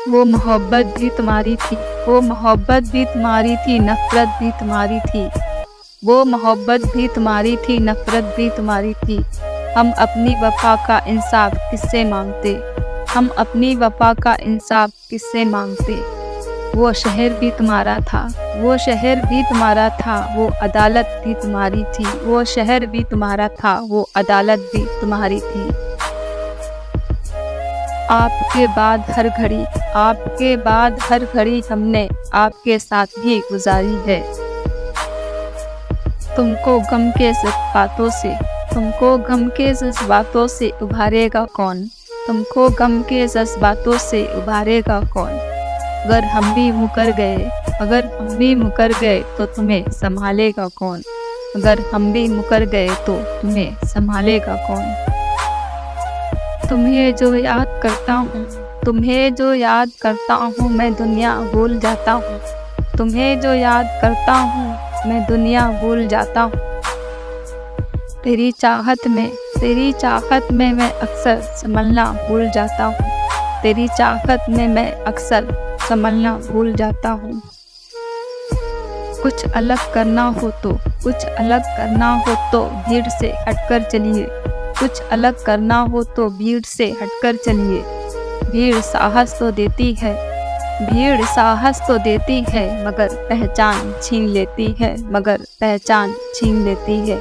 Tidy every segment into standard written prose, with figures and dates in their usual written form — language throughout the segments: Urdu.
وہ محبت بھی تمہاری تھی، وہ محبت بھی تمہاری تھی، نفرت بھی تمہاری تھی، وہ محبت بھی تمہاری تھی، نفرت بھی تمہاری تھی۔ ہم اپنی وفا کا انصاف کس سے مانگتے، ہم اپنی وفا کا انصاف کس سے مانگتے۔ وہ شہر بھی تمہارا تھا، وہ شہر بھی تمہارا تھا، وہ عدالت بھی تمہاری تھی، وہ شہر بھی تمہارا تھا، وہ عدالت بھی تمہاری تھی۔ آپ کے بعد ہر گھڑی، آپ کے بعد ہر گھڑی ہم نے آپ کے ساتھ ہی گزاری ہے۔ تم کو غم کے جذباتوں سے، تم کو غم کے جذباتوں سے ابھارے گا کون، تم کو غم کے جذباتوں سے ابھارے گا کون۔ اگر ہم بھی مکر گئے، اگر ہم بھی مکر گئے تو تمہیں سنبھالے گا کون، اگر ہم بھی مکر گئے تو تمہیں سنبھالے گا کون۔ تمہیں جو یاد کرتا ہوں، تمہیں جو یاد کرتا ہوں میں دنیا بھول جاتا ہوں، تمہیں جو یاد کرتا ہوں میں دنیا بھول جاتا ہوں۔ تیری چاہت میں، تیری چاہت میں میں اکثر سنبھلنا بھول جاتا ہوں، تیری چاہت میں میں اکثر سنبھلنا بھول جاتا ہوں۔ کچھ الگ کرنا ہو تو، کچھ الگ کرنا ہو تو بھیڑ سے ہٹ کر چلیے، کچھ الگ کرنا ہو تو بھیڑ سے ہٹ کر چلیے۔ بھیڑ ساہس تو دیتی ہے، بھیڑ ساہس تو دیتی ہے مگر پہچان چھین لیتی ہے، مگر پہچان چھین لیتی ہے۔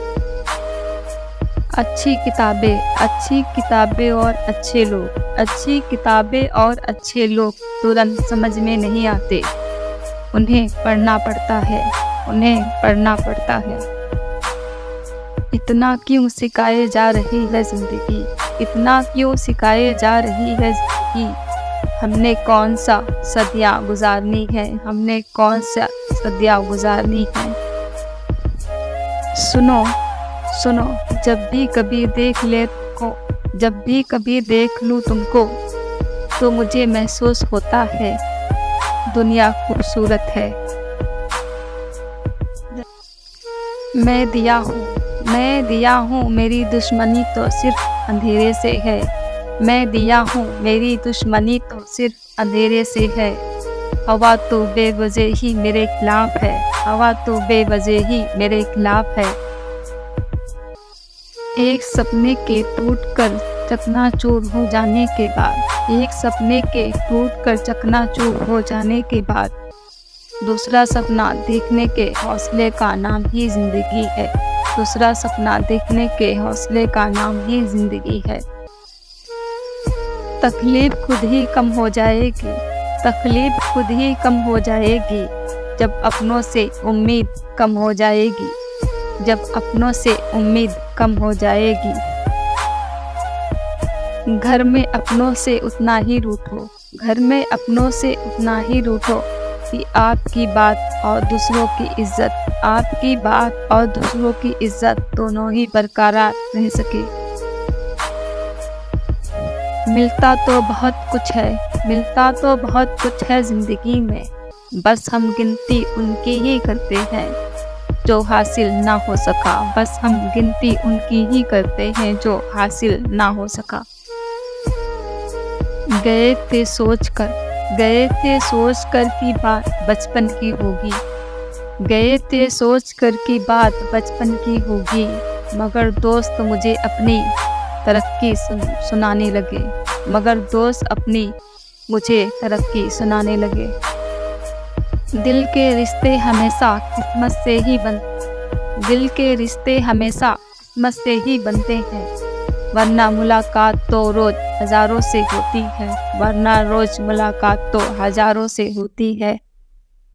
اچھی کتابیں، اچھی کتابیں اور اچھے لوگ، اچھی کتابیں اور اچھے لوگ ترنت سمجھ میں نہیں آتے، انہیں پڑھنا پڑتا ہے، انہیں پڑھنا پڑتا ہے۔ اتنا کیوں سکھائے جا رہی ہے زندگی، اتنا کیوں سکھائے جا رہی ہے زندگی۔ ہم نے کون سا صدیاں گزارنی ہے، ہم نے کون سا صدیاں گزارنی ہے۔ سنو سنو جب بھی کبھی دیکھ لے کو، جب بھی کبھی دیکھ لوں تم کو تو مجھے محسوس ہوتا ہے دنیا خوبصورت ہے۔ میں دیا ہوں، میں دیا ہوں میری دشمنی تو صرف اندھیرے سے ہے، میں دیا ہوں میری دشمنی تو صرف اندھیرے سے ہے۔ ہوا تو بے وجہ ہی میرے خلاف ہے، ہوا تو بے وجہ ہی میرے خلاف ہے۔ ایک سپنے کے ٹوٹ کر چکنا چور ہو جانے کے بعد، ایک سپنے کے ٹوٹ کر چکنا چور ہو جانے کے بعد دوسرا سپنا دیکھنے کے حوصلے کا نام ہی زندگی ہے، دوسرا سپنا دیکھنے کے حوصلے کا نام ہی زندگی ہے۔ تکلیف خود ہی کم ہو جائے گی، تکلیف خود ہی کم ہو جائے گی جب اپنوں سے امید کم ہو جائے گی، جب اپنوں سے امید کم ہو جائے گی۔ گھر میں اپنوں سے اتنا ہی روٹھو، گھر میں اپنوں سے اتنا ہی روٹھو کہ آپ کی بات اور دوسروں کی عزت، آپ کی بات اور دوسروں کی عزت دونوں ہی برقرار رہ سکے۔ ملتا تو بہت کچھ ہے، ملتا تو بہت کچھ ہے زندگی میں، بس ہم گنتی ان کی ہی کرتے ہیں جو حاصل نہ ہو سکا، بس ہم گنتی ان کی ہی کرتے ہیں جو حاصل نہ ہو سکا۔ گئے تھے سوچ کر، گئے تھے سوچ کر کی بات بچپن کی ہوگی، گئے تھے سوچ کر کی بات بچپن کی ہوگی، مگر دوست مجھے اپنی ترقی سنانے لگے، مگر دوست اپنی مجھے ترقی سنانے لگے۔ دل کے رشتے ہمیشہ قسمت سے ہی دل کے رشتے ہمیشہ قسمت سے ہی بنتے ہیں، ورنہ ملاقات تو روز ہزاروں سے ہوتی ہے، ورنہ روز ملاقات تو ہزاروں سے ہوتی ہے۔